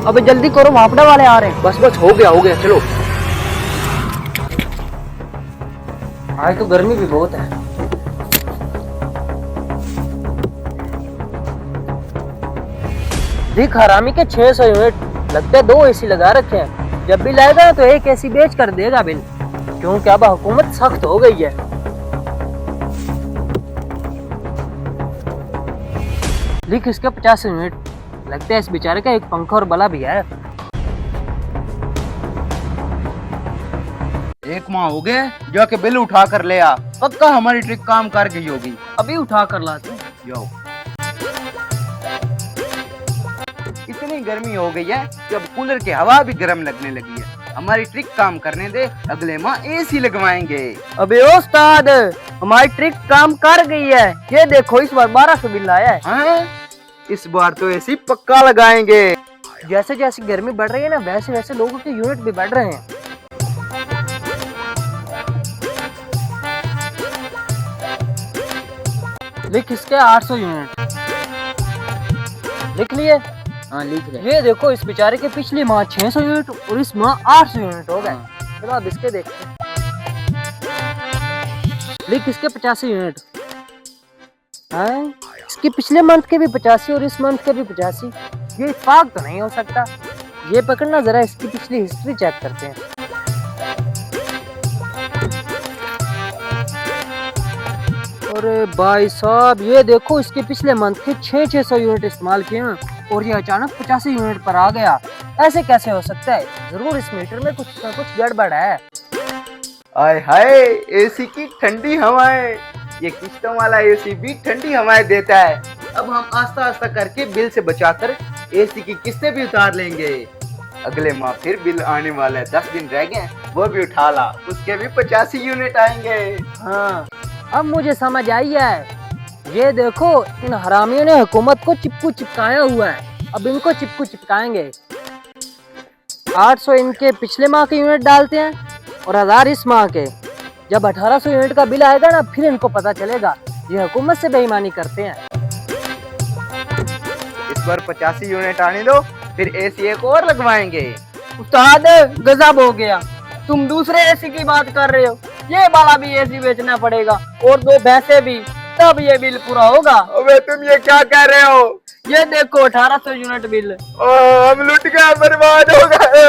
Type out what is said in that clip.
अबे जल्दी करो, भापड़ा वाले आ रहे हैं। बस बस हो गया चलो। आज तो गर्मी भी बहुत है। देख हरामी के 600 यूनिट लगते हैं, 2 एसी लगा रखे हैं। जब बिल आएगा तो एक एसी बेच कर देगा बिल, क्योंकि अब हुकूमत सख्त हो गई है। लिख इसके 50 यूनिट लगते हैं। इस बेचारे का एक पंखा और बला भी है। 1 माह हो गए, जाके बिल उठा कर ले आ। पक्का हमारी ट्रिक काम कर गई होगी। अभी उठा कर लाते हैं। जाओ। इतनी गर्मी हो गई है कि अब कूलर की हवा भी गर्म लगने लगी है। हमारी ट्रिक काम करने दे, अगले माह एसी लगवाएंगे। अबे उस्ताद, हमारी ट्रिक काम कर गई है। ये देखो इस बार 1200 बिल आया है। हाँ? इस बार तो एसी पक्का लगाएंगे। जैसे जैसे गर्मी बढ़ रही है ना, वैसे वैसे लोगों के यूनिट भी बढ़ रहे हैं। लिख इसके 800 यूनिट। लिख लिए? हाँ लिख रहे। ये देखो इस बेचारे के पिछली माह 600 यूनिट और इस माह 800 यूनिट हो गए। चलो अब इसके देखते हैं। लिख इसके 85 यूनिट। हाँ, इसके पिछले मंथ के भी 85 और इस मंथ के भी 85। ये इत्तेफाक तो नहीं हो सकता। ये पकड़ना, जरा इसकी पिछली हिस्ट्री चेक करते हैं। अरे भाई साहब, ये देखो इसके पिछले मंथ के 600 यूनिट इस्तेमाल किए हैं और ये अचानक 85 यूनिट पर आ गया। ऐसे कैसे हो सकता है? जरूर इस मीटर में कुछ ना कुछ गड़बड़ है। आय हाय, एसी की ठंडी हवाएं। ये किस्तों वाला एसी भी ठंडी हवाएं देता है। अब हम आस्ता आस्ता करके बिल से बचाकर एसी की किस्तें भी उतार लेंगे। अगले माह फिर बिल आने वाला है, 10 दिन रह गए, वो भी उठा ला, उसके भी 85 यूनिट आएंगे। हाँ, अब मुझे समझ आई है। ये देखो इन हरामियों ने हुकूमत को चिपकू चिपकाया हुआ है। अब इनको चिपकू चिपकाएंगे। 800 इनके पिछले माह के यूनिट डालते हैं और 1000 इस माह के। जब 1800 यूनिट का बिल आएगा ना, फिर इनको पता चलेगा ये हुकूमत से बेईमानी करते हैं। इस बार 85 यूनिट आने दो, फिर एसी एक और लगवाएंगे। उस्ताद गजब हो गया, तुम दूसरे एसी की बात कर रहे हो। ये वाला भी एसी बेचना पड़ेगा और 2 भैंसे भी, तब ये बिल पूरा होगा। अबे तुम ये क्या कर रहे हो? ये देखो 1800 यूनिट बिल। हम लुट गए, बर्बाद हो गए।